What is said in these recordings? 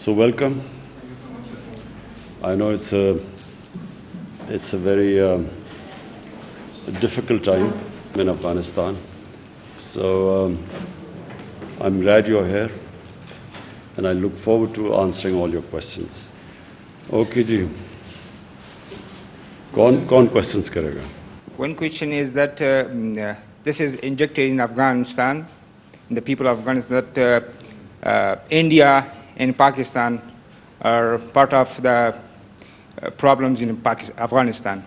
So welcome. I know it's a very difficult time in Afghanistan. So I'm glad you're here, and I look forward to answering all your questions. Okay, ji. कौन questions करेगा? One question is that this is injected in Afghanistan, the people of Afghanistan, that India and Pakistan are part of the problems in Afghanistan.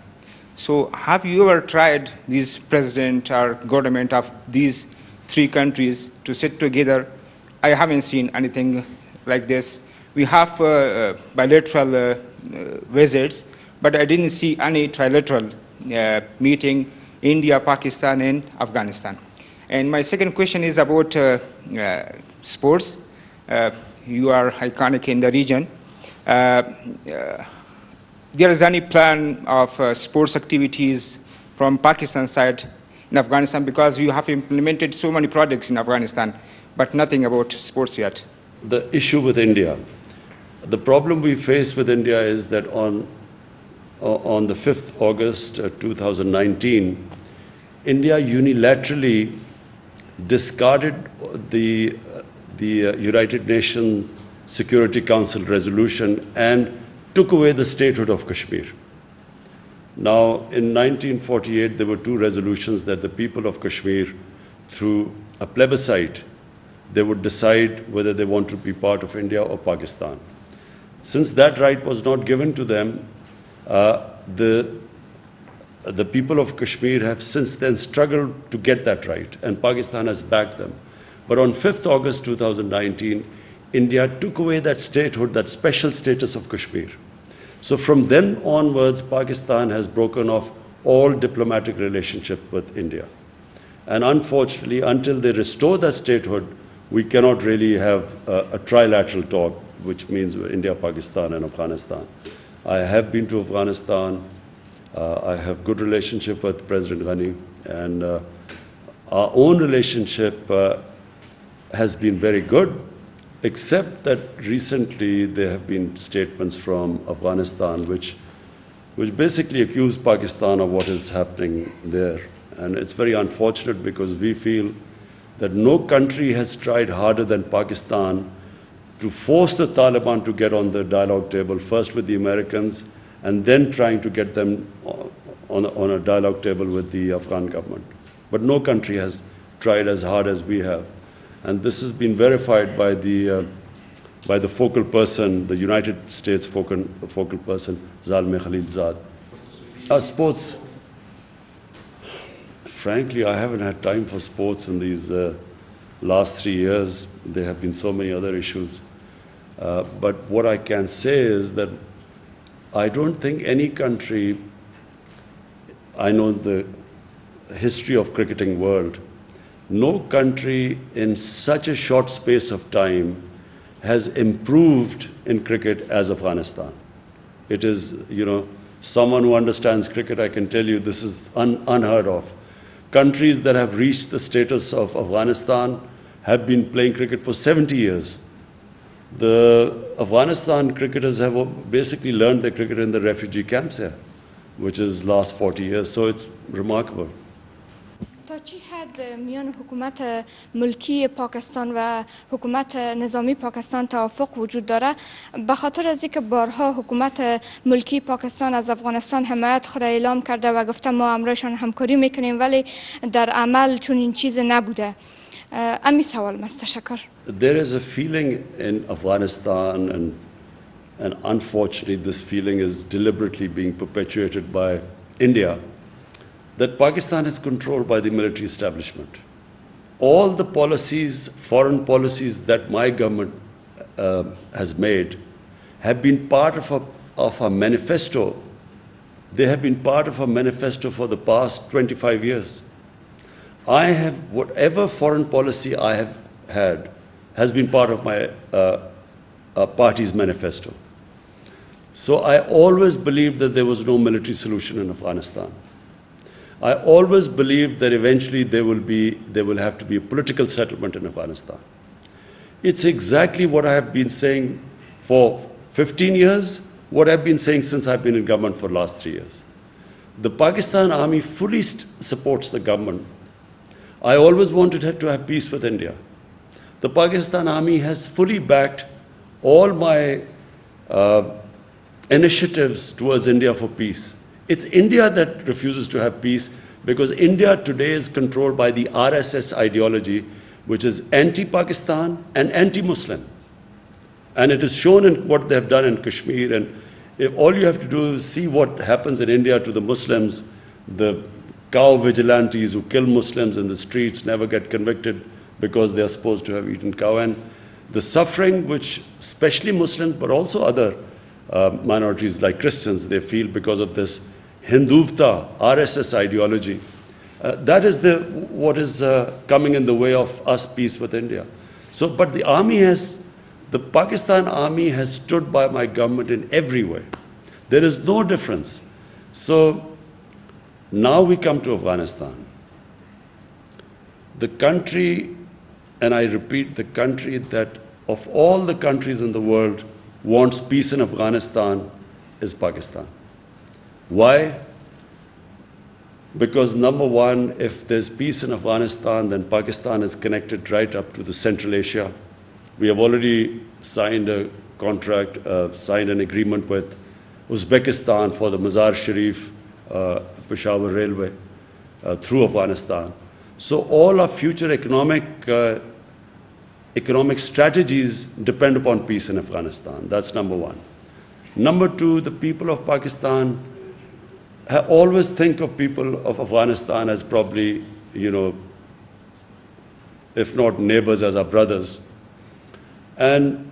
So have you ever tried this president or government of these three countries to sit together? I haven't seen anything like this. We have bilateral visits, but I didn't see any trilateral meeting, India, Pakistan, and Afghanistan. And my second question is about sports. You are iconic in the region. There is any plan of sports activities from Pakistan side in Afghanistan, because you have implemented so many projects in Afghanistan, but nothing about sports yet? The issue with India, the problem we face with India is that on the 5th August 2019, India unilaterally discarded the United Nations Security Council resolution and took away the statehood of Kashmir. Now, in 1948, there were two resolutions that the people of Kashmir, through a plebiscite, they would decide whether they want to be part of India or Pakistan. Since that right was not given to them, the people of Kashmir have since then struggled to get that right, and Pakistan has backed them. But on 5th August 2019, India took away that statehood, that special status of Kashmir. So from then onwards, Pakistan has broken off all diplomatic relationship with India. And unfortunately, until they restore that statehood, we cannot really have a trilateral talk, which means India, Pakistan, and Afghanistan. I have been to Afghanistan. I have good relationship with President Ghani, and our own relationship has been very good, except that recently there have been statements from Afghanistan which basically accuse Pakistan of what is happening there. And it's very unfortunate, because we feel that no country has tried harder than Pakistan to force the Taliban to get on the dialogue table, first with the Americans, and then trying to get them on a dialogue table with the Afghan government. But no country has tried as hard as we have. And this has been verified by the focal person, the United States focal person, Zalmay Khalilzad. Sports. Frankly, I haven't had time for sports in these last 3 years. There have been so many other issues. But what I can say is that I don't think any country, I know the history of cricketing world, no country in such a short space of time has improved in cricket as Afghanistan. It is, someone who understands cricket, I can tell you this is unheard of. Countries that have reached the status of Afghanistan have been playing cricket for 70 years. The Afghanistan cricketers have basically learned their cricket in the refugee camps here, which is last 40 years, so it's remarkable. تا چی حد میان حکومت ملکی پاکستان و حکومت نظامی پاکستان توافق وجود داره؟ به خاطر از اینکه بارها حکومت ملکی پاکستان از افغانستان حمایت خود اعلام کرده و گفته ما امرایشان همکاری میکنیم، ولی در عمل چون این چیز نبوده. امی سوال است. تشکر. There is a feeling in Afghanistan, and unfortunately this feeling is deliberately being perpetuated by India, that Pakistan is controlled by the military establishment. All the policies, foreign policies that my government has made have been part of a manifesto. They have been part of a manifesto for the past 25 years. Whatever foreign policy I have had has been part of my party's manifesto. So I always believed that there was no military solution in Afghanistan. I always believed that eventually there will have to be a political settlement in Afghanistan. It's exactly what I have been saying for 15 years, what I've been saying since I've been in government for the last 3 years. The Pakistan Army fully supports the government. I always wanted to have peace with India. The Pakistan Army has fully backed all my initiatives towards India for peace. It's India that refuses to have peace because India today is controlled by the RSS ideology, which is anti-Pakistan and anti-Muslim. And it is shown in what they have done in Kashmir. And if all you have to do is see what happens in India to the Muslims, the cow vigilantes who kill Muslims in the streets never get convicted because they are supposed to have eaten cow. And the suffering which especially Muslims, but also other minorities like Christians, they feel because of this Hinduvta, RSS ideology. That is what is coming in the way of us peace with India. So, but the Pakistan Army has stood by my government in every way. There is no difference. So now we come to Afghanistan. The country, and I repeat, the country that of all the countries in the world wants peace in Afghanistan is Pakistan. Why? Because number one, if there's peace in Afghanistan, then Pakistan is connected right up to the Central Asia. We have already signed a contract, signed an agreement with Uzbekistan for the Mazar Sharif Peshawar Railway through Afghanistan. So all our future economic strategies depend upon peace in Afghanistan. That's number one. Number two, the people of Pakistan always think of people of Afghanistan as probably, if not neighbors, as our brothers. And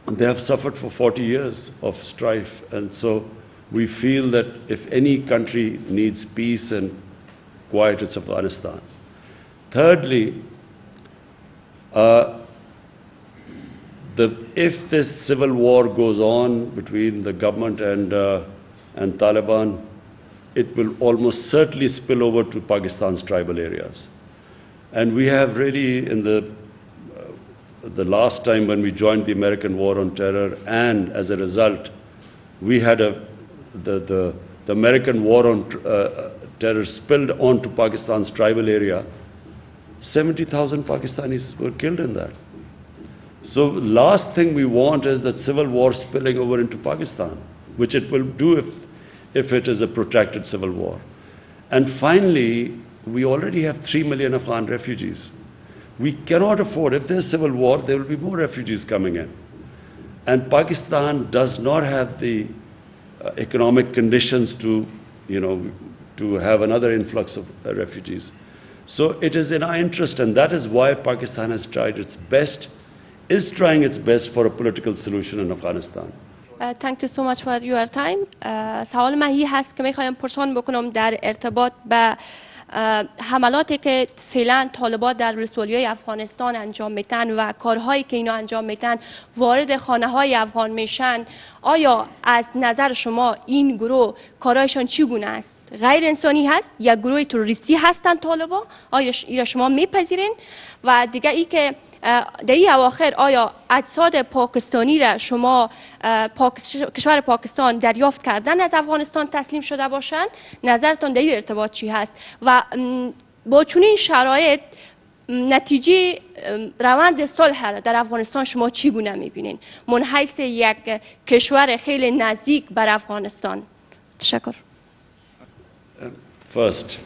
they have suffered for 40 years of strife. And so we feel that if any country needs peace and quiet, it's Afghanistan. Thirdly, if this civil war goes on between the government and Taliban, it will almost certainly spill over to Pakistan's tribal areas. And we have really, in the last time when we joined the American war on terror, and as a result, we had the American war on terror spilled onto Pakistan's tribal area. 70,000 Pakistanis were killed in that. So last thing we want is that civil war spilling over into Pakistan, which it will do if it is a protracted civil war. And finally, we already have 3 million Afghan refugees. We cannot afford, if there's civil war, there will be more refugees coming in. And Pakistan does not have the economic conditions to have another influx of refugees. So it is in our interest, and that is why Pakistan has tried its best, is trying its best for a political solution in Afghanistan. Thank you so much for your time. سوال من هست که میخوایم پرسان بکنم در ارتباط به حملاتی که فعلا طالبان در ولسوالی‌های افغانستان انجام میتن و کارهایی که اینا انجام میتن وارد خانه‌های افغان میشن. آیا از نظر شما این گروه کارهایشان چگونه است؟ غیر انسانی هست یا گروه تروریستی هستند طالبان؟ آیا اینا شما میپذیرین؟ و دیگه ای که در این اواخر آیا اجساد پاکستانی را شما کشور پاکستان دریافت کردن از افغانستان تسلیم شده باشند؟ نظرتان در این ارتباط چی هست؟ و با چنین شرایط نتیجه روند صلح را در افغانستان شما چگونه میبینین؟ من حیث یک کشور خیلی نزدیک بر Afghanistan. تشکر. First,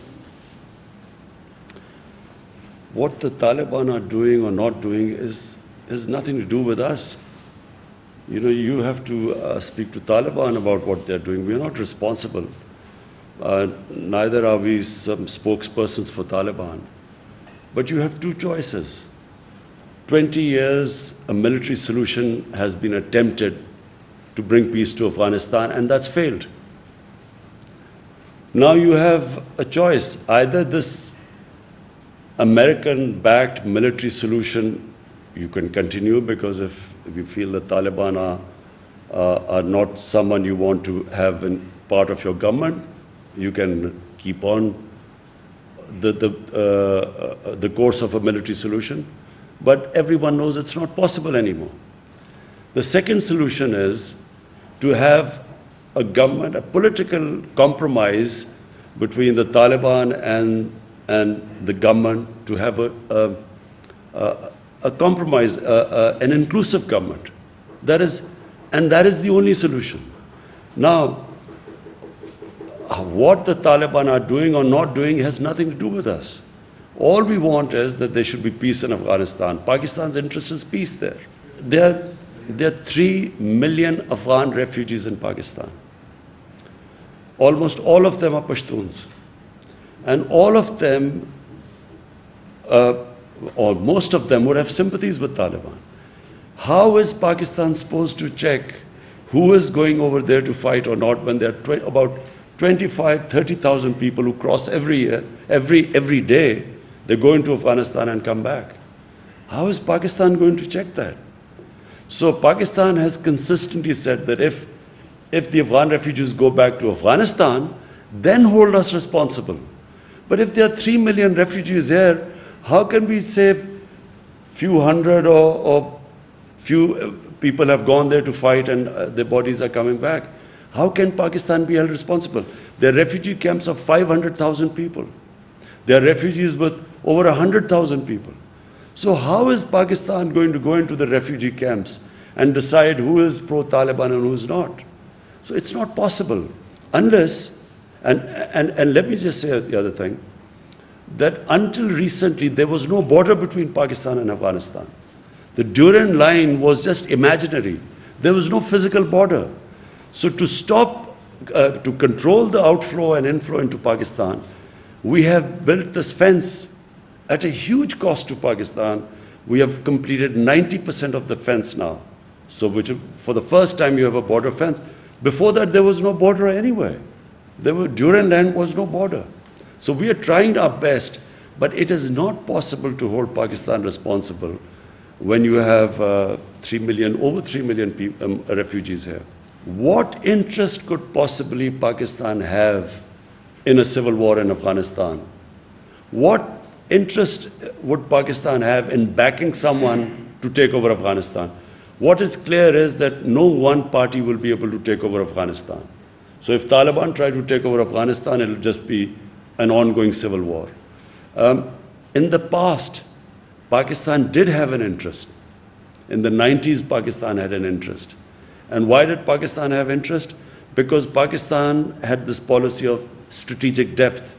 what the Taliban are doing or not doing has nothing to do with us. You have to speak to Taliban about what they're doing. We're not responsible. Neither are we some spokespersons for Taliban. But you have two choices. 20 years, a military solution has been attempted to bring peace to Afghanistan, and that's failed. Now you have a choice. Either this American-backed military solution, you can continue, because if you feel the Taliban are not someone you want to have in part of your government, you can keep on the course of a military solution. But everyone knows it's not possible anymore. The second solution is to have a government, a political compromise between the Taliban and the government, to have a compromise, an inclusive government. That is the only solution. Now, what the Taliban are doing or not doing has nothing to do with us. All we want is that there should be peace in Afghanistan. Pakistan's interest is peace there. There are 3 million Afghan refugees in Pakistan. Almost all of them are Pashtuns. And all of them, or most of them, would have sympathies with Taliban. How is Pakistan supposed to check who is going over there to fight or not when there are about 25, 30,000 people who cross every year, every day? They go into Afghanistan and come back. How is Pakistan going to check that? So Pakistan has consistently said that if the Afghan refugees go back to Afghanistan, then hold us responsible. But if there are 3 million refugees here, how can we say few hundred or few people have gone there to fight and their bodies are coming back? How can Pakistan be held responsible? There are refugee camps of 500,000 people. There are refugees with over 100,000 people. So how is Pakistan going to go into the refugee camps and decide who is pro-Taliban and who is not? So it's not possible unless, and let me just say the other thing, that until recently there was no border between Pakistan and Afghanistan. The Durand line was just imaginary. There was no physical border. So to stop, to control the outflow and inflow into Pakistan, we have built this fence at a huge cost to Pakistan. We have completed 90% of the fence now. So for the first time you have a border fence. Before that there was no border anywhere. Durand land was no border. So we are trying our best, but it is not possible to hold Pakistan responsible when you have over 3 million refugees here. What interest could possibly Pakistan have in a civil war in Afghanistan? What interest would Pakistan have in backing someone to take over Afghanistan? What is clear is that no one party will be able to take over Afghanistan. So if Taliban try to take over Afghanistan, it will just be an ongoing civil war. In the past, Pakistan did have an interest. In the 90s, Pakistan had an interest. And why did Pakistan have interest? Because Pakistan had this policy of strategic depth.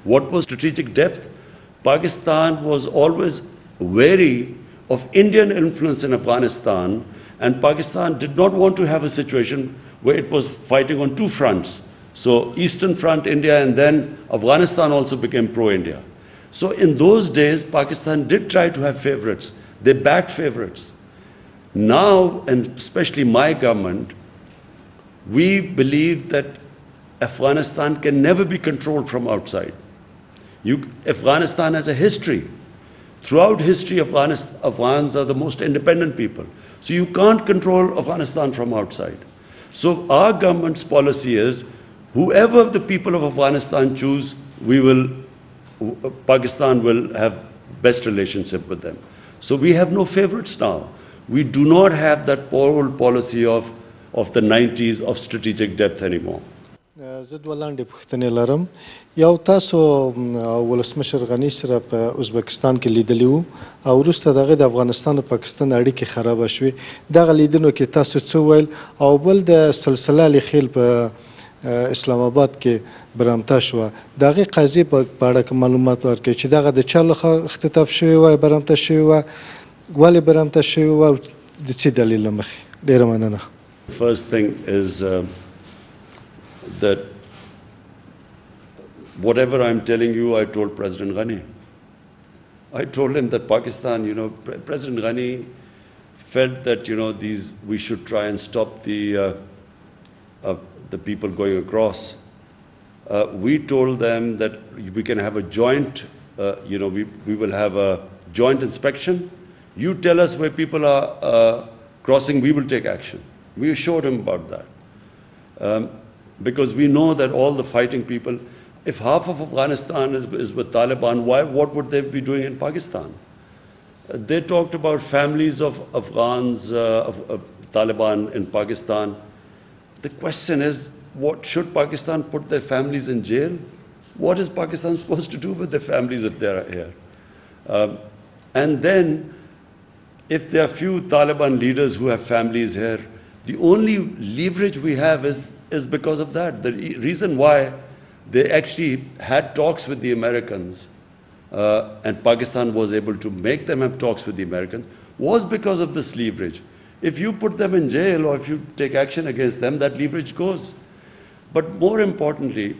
What was strategic depth? Pakistan was always wary of Indian influence in Afghanistan, and Pakistan did not want to have a situation where it was fighting on two fronts. So Eastern Front, India, and then Afghanistan also became pro-India. So in those days, Pakistan did try to have favorites. They backed favorites. Now, and especially my government, we believe that Afghanistan can never be controlled from outside. Afghanistan has a history. Throughout history, Afghans are the most independent people. So you can't control Afghanistan from outside. So our government's policy is, whoever the people of Afghanistan choose, Pakistan will have best relationship with them. So we have no favorites now. We do not have that old policy of the 90s of strategic depth anymore. زه دوه لاندې پوښتنې لرم. You تاسو ولسمشر غني سره په Uzbekistan کې لیدلی وو او وروسته د هغې د افغانستان او پاکستان اړیکې خرابه شوې. دغه لیدنو کې تاسو څه وویل؟ او بل د سلسله لیخیل په اسلام آباد کې برامته شوه. د هغې قضیې په اړه که معلومات ورکړئ چې دغه د چا لخوا اختطاف شوې وه، برامته شوې وه، ولې برامته شوې وه او د څه دلیل له مخې؟ ډېره مننه. First thing is that whatever I'm telling you, I told President Ghani. I told him that Pakistan, President Ghani felt that, we should try and stop the people going across. We told them that we can have a joint, we will have a joint inspection. You tell us where people are crossing, we will take action. We assured him about that. Because we know that all the fighting people, if half of Afghanistan is with Taliban, what would they be doing in Pakistan? They talked about families of Afghans, of Taliban in Pakistan. The question is, what should Pakistan put their families in jail? What is Pakistan supposed to do with their families if they are here? And then, if there are few Taliban leaders who have families here, the only leverage we have is because of that. The reason why they actually had talks with the Americans and Pakistan was able to make them have talks with the Americans was because of this leverage. If you put them in jail or if you take action against them, that leverage goes. But more importantly,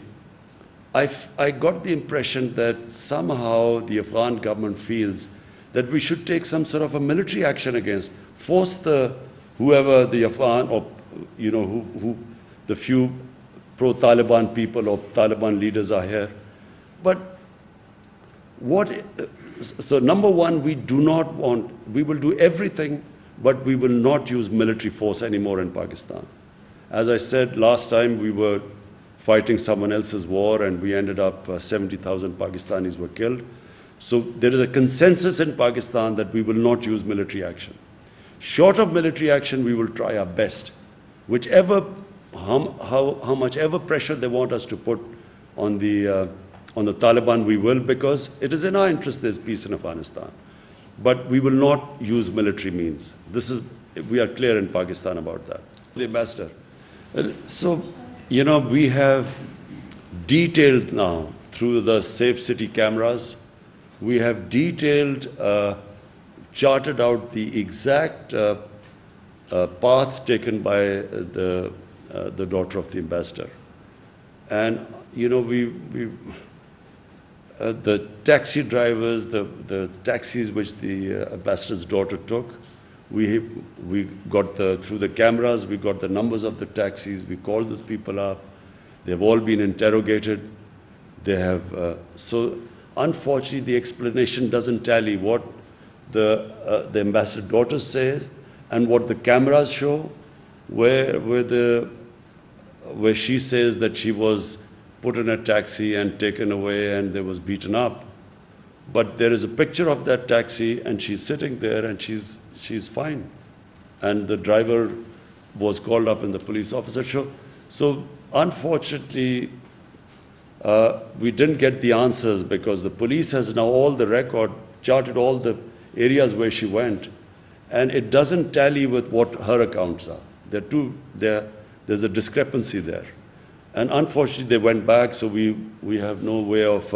I got the impression that somehow the Afghan government feels that we should take some sort of a military action against, force whoever the Afghan or, who the few pro-Taliban people or Taliban leaders are here. But so number one, we will do everything, but we will not use military force anymore in Pakistan. As I said last time, we were fighting someone else's war and we ended up 70,000 Pakistanis were killed. So there is a consensus in Pakistan that we will not use military action. Short of military action, we will try our best. How much ever pressure they want us to put on the Taliban, we will, because it is in our interest there's peace in Afghanistan. But we will not use military means. We are clear in Pakistan about that. The ambassador. So, we have detailed now through the Safe City cameras, we have detailed, charted out the exact path taken by the daughter of the ambassador. And, the taxi drivers, the taxis which the ambassador's daughter took, we got through the cameras, we got the numbers of the taxis, we called those people up, they've all been interrogated. They have, so unfortunately the explanation doesn't tally what the ambassador's daughter says and what the cameras show, where she says that she was put in a taxi and taken away and they was beaten up. But there is a picture of that taxi and she's sitting there and she's fine. And the driver was called up in the police officer show. So unfortunately, we didn't get the answers because the police has now all the record, charted all the areas where she went. And it doesn't tally with what her accounts are. There's a discrepancy there. And unfortunately, they went back, so we have no way of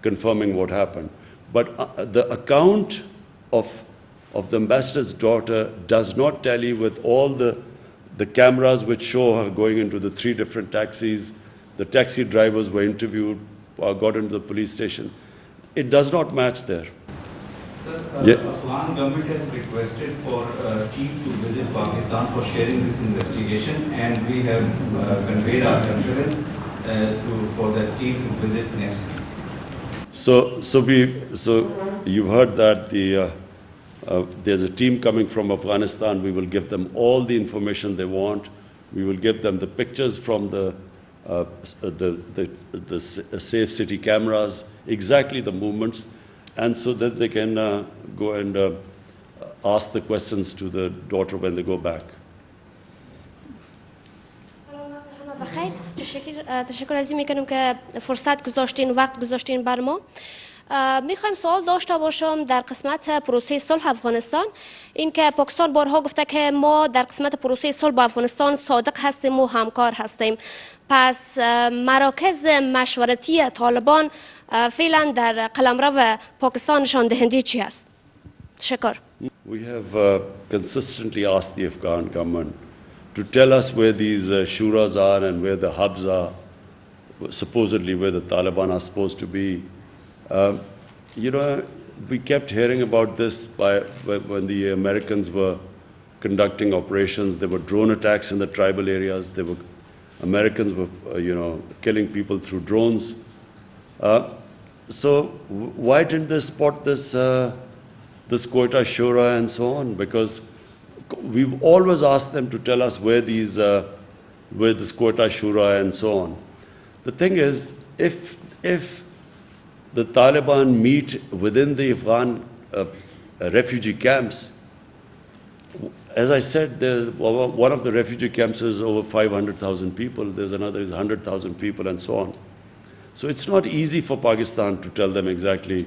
confirming what happened. But the account of the ambassador's daughter does not tally with all the cameras which show her going into the 3 different taxis. The taxi drivers were interviewed, got into the police station. It does not match there. Sir, the Afghan government has requested for a team to visit Pakistan for sharing this investigation, and we have conveyed our concurrence for that team to visit next week. So you've heard that there's a team coming from Afghanistan. We will give them all the information they want. We will give them the pictures from the Safe City cameras, exactly the movements, and so that they can go and ask the questions to the daughter when they go back. بخیر تشکر is an میکنم که فرصت گذاشتین وقت گذاشتین بر ما. میخوایم سوال داشته باشم در قسمت پروسه صلح افغانستان. این که پاکستان بارها گفته که ما در قسمت پروسه صلح با افغانستان صادق هستیم و همکار هستیم. پس مراکز مشورتی طالبان فعلا در قلمرو پاکستان نشان دهنده چی است؟ تشکر. We have consistently asked the Afghan government to tell us where these shuras are and where the hubs are, supposedly where the Taliban are supposed to be. We kept hearing about this when the Americans were conducting operations. There were drone attacks in the tribal areas. Americans were, killing people through drones. So why didn't they spot this Quetta Shura and so on? Because we've always asked them to tell us where this Quetta Shura and so on. The thing is, if the Taliban meet within the Afghan refugee camps. As I said, one of the refugee camps is over 500,000 people. There's another is 100,000 people, and so on. So it's not easy for Pakistan to tell them exactly,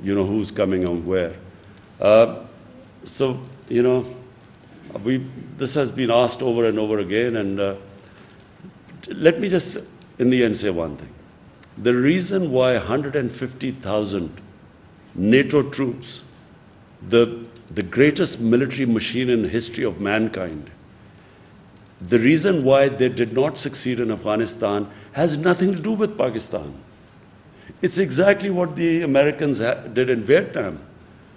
who's coming and where. So, this has been asked over and over again, and let me just, in the end, say one thing. The reason why 150,000 NATO troops, the greatest military machine in the history of mankind, the reason why they did not succeed in Afghanistan has nothing to do with Pakistan. It's exactly what the Americans did in Vietnam.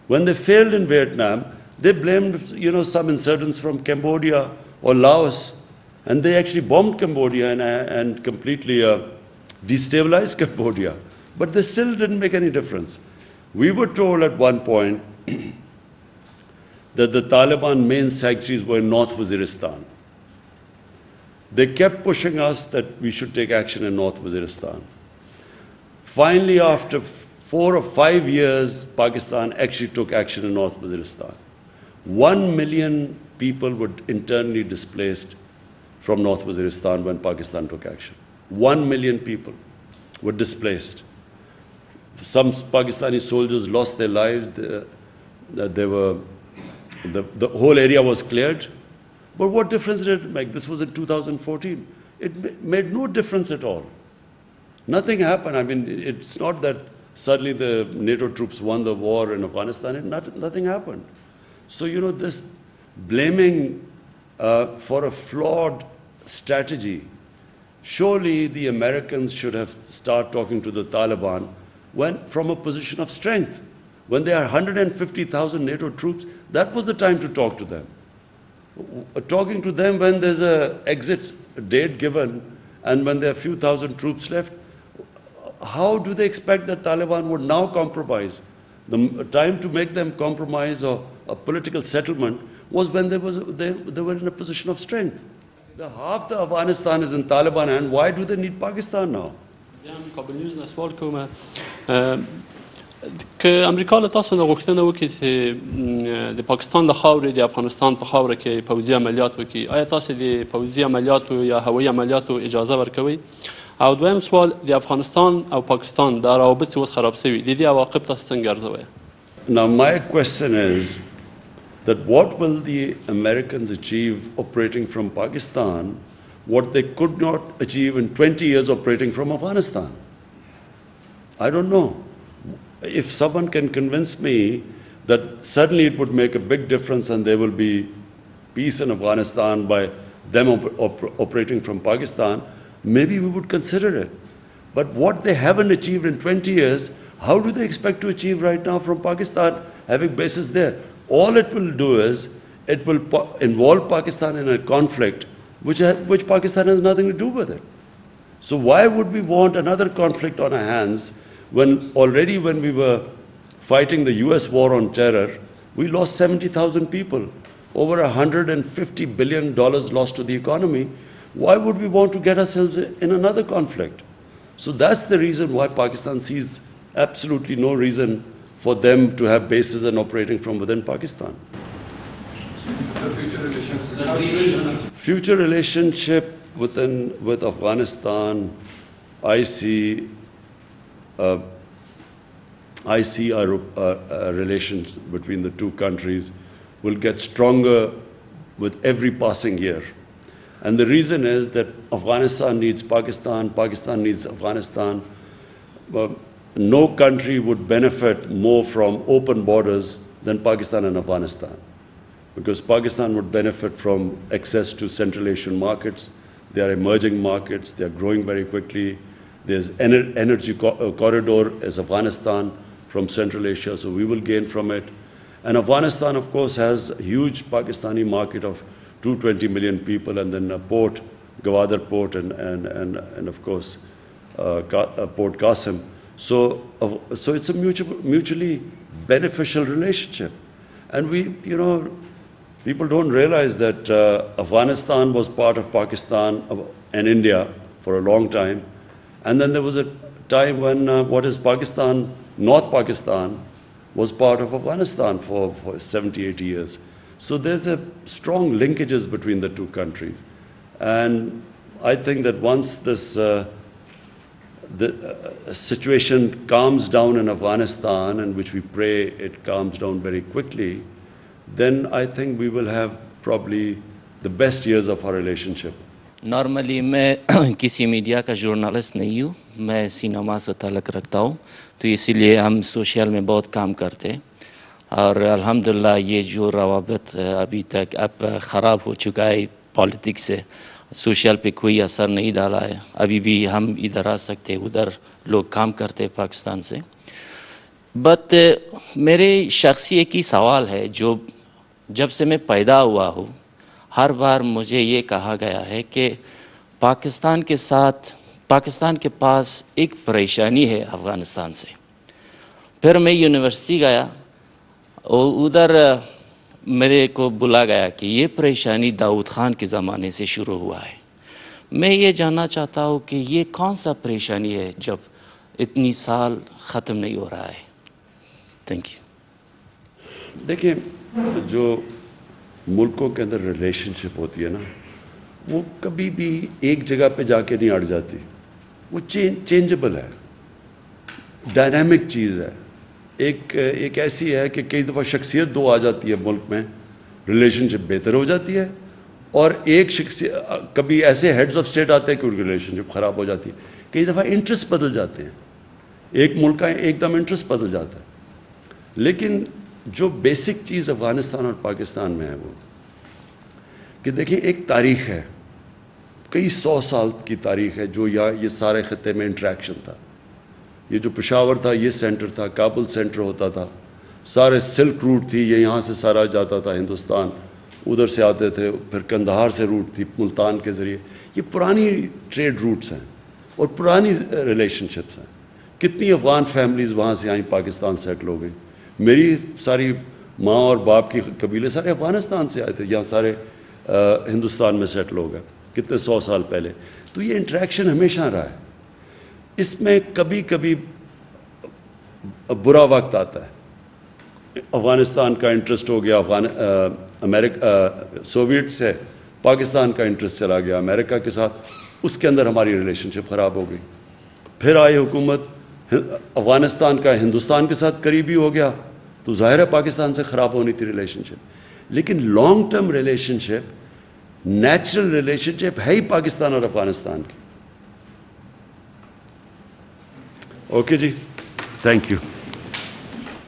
When they failed in Vietnam, they blamed, some insurgents from Cambodia or Laos, and they actually bombed Cambodia and completely destabilized Cambodia. But they still didn't make any difference. We were told at one point that the Taliban main sanctuaries were in North Waziristan. They kept pushing us that we should take action in North Waziristan. Finally, after 4 or 5 years, Pakistan actually took action in North Waziristan. 1 million people were internally displaced from North Waziristan when Pakistan took action. 1 million people were displaced. Some Pakistani soldiers lost their lives. The whole area was cleared. But what difference did it make? This was in 2014. It made no difference at all. Nothing happened. I mean, it's not that suddenly the NATO troops won the war in Afghanistan. Nothing happened. So, this blaming for a flawed strategy, surely the Americans should have started talking to the Taliban from a position of strength. When there are 150,000 NATO troops, that was the time to talk to them. Talking to them when there's an exit date given and when there are a few thousand troops left, how do they expect that Taliban would now compromise? The time to make them compromise or a political settlement was when they were in a position of strength. Half the Afghanistan is in Taliban, and why do they need Pakistan now? که امریکا له تاسو نه غوښتنه وکړي چې د پاکستان د خاورې د افغانستان په خاوره کې پوځي عملیات وکړي، آیا تاسو د پوځي عملیاتو یا هوایي عملیاتو اجازه ورکوئ؟ او دویم سوال، د افغانستان او پاکستان د روابط چې اوس خراب شوي، د دې عواقب تاسو څنګه ارزوئ؟ Now my question is that what will the Americans achieve operating from Pakistan what they could not achieve in 20 years operating from Afghanistan? I don't know. If someone can convince me that suddenly it would make a big difference and there will be peace in Afghanistan by them operating from Pakistan, maybe we would consider it. But what they haven't achieved in 20 years, how do they expect to achieve right now from Pakistan, having bases there? All it will do is, it will involve Pakistan in a conflict which Pakistan has nothing to do with it. So why would we want another conflict on our hands when already when we were fighting the US war on terror, we lost 70,000 people, over $150 billion lost to the economy. Why would we want to get ourselves in another conflict? So that's the reason why Pakistan sees absolutely no reason for them to have bases and operating from within Pakistan. So future relationship with Afghanistan, I see our relations between the two countries will get stronger with every passing year. And the reason is that Afghanistan needs Pakistan, Pakistan needs Afghanistan. No country would benefit more from open borders than Pakistan and Afghanistan, because Pakistan would benefit from access to Central Asian markets. They are emerging markets, they are growing very quickly. There's energy corridor as Afghanistan from Central Asia, so we will gain from it. And Afghanistan, of course, has a huge Pakistani market of 220 million people, and then a port, Gwadar port, and of course, Port Qasim. So it's a mutually beneficial relationship. And people don't realize that Afghanistan was part of Pakistan and India for a long time. And then there was a time when what is Pakistan, North Pakistan, was part of Afghanistan for 70, 80 years. So there's a strong linkages between the two countries. And I think that once this situation calms down in Afghanistan, and which we pray it calms down very quickly, then I think we will have probably the best years of our relationship. Normally میں کسی media کا جورنالسٹ نہیں ہوں، میں cinema سے تعلق رکھتا ہوں، تو اسی لیے ہم سوشل میں بہت کام کرتے ہیں، اور الحمدللہ یہ جو روابط ابھی تک اب خراب ہو چکا ہے پالیٹکس سے، سوشل پہ کوئی اثر نہیں ڈالا ہے، ابھی بھی ہم ادھر آ سکتے ادھر لوگ کام کرتے پاکستان سے. بٹ میرے شخصی ایک ہی سوال ہے، جو جب سے میں پیدا ہوا ہوں ہر بار مجھے یہ کہا گیا ہے کہ پاکستان کے ساتھ پاکستان کے پاس ایک پریشانی ہے افغانستان سے. پھر میں یونیورسٹی گیا اور ادھر میرے کو بولا گیا کہ یہ پریشانی داؤد خان کے زمانے سے شروع ہوا ہے. میں یہ جاننا چاہتا ہوں کہ یہ کون سا پریشانی ہے جب اتنی سال ختم نہیں ہو رہا ہے. Thank you. دیکھیں، جو ملکوں کے اندر ریلیشن شپ ہوتی ہے نا، وہ کبھی بھی ایک جگہ پہ جا کے نہیں اڑ جاتی، وہ چینجبل ہے، ڈائنامک چیز ہے. ایک ایسی ہے کہ کئی دفعہ شخصیت دو آ جاتی ہے ملک میں، ریلیشن شپ بہتر ہو جاتی ہے، اور ایک شخصیت کبھی ایسے ہیڈز آف اسٹیٹ آتے ہیں کہ ریلیشن شپ خراب ہو جاتی ہے. کئی دفعہ انٹرسٹ بدل جاتے ہیں، ایک ملک کا ایک دم انٹرسٹ بدل جاتا ہے. لیکن جو بیسک چیز افغانستان اور پاکستان میں ہے وہ کہ دیکھیں ایک تاریخ ہے، کئی 100 سال کی تاریخ ہے جو یہ سارے خطے میں انٹریکشن تھا. یہ جو پشاور تھا یہ سینٹر تھا، کابل سینٹر ہوتا تھا، سارے سلک روٹ تھی، یہ یہاں سے سارا جاتا تھا ہندوستان، ادھر سے آتے تھے، پھر کندہار سے روٹ تھی ملتان کے ذریعے. یہ پرانی ٹریڈ روٹس ہیں اور پرانی ریلیشن شپس ہیں. کتنی افغان فیملیز وہاں سے آئیں، پاکستان سیٹل ہو گئی. میری ساری ماں اور باپ کی قبیلے سارے افغانستان سے آئے تھے، یہاں سارے ہندوستان میں سیٹل ہو گئے کتنے 100 سال پہلے. تو یہ انٹریکشن ہمیشہ رہا ہے. اس میں کبھی کبھی برا وقت آتا ہے. افغانستان کا انٹرسٹ ہو گیا سوویٹ سے، پاکستان کا انٹرسٹ چلا گیا امریکہ کے ساتھ، اس کے اندر ہماری ریلیشن شپ خراب ہو گئی. پھر آئی حکومت افغانستان کا ہندوستان کے ساتھ قریبی ہو گیا، تو ظاہر ہے پاکستان سے خراب ہونی تھی ریلیشن شپ. لیکن long term relationship, natural relationship ہے ہی پاکستان اور افغانستان کی. اوکے جی، تھینک یو.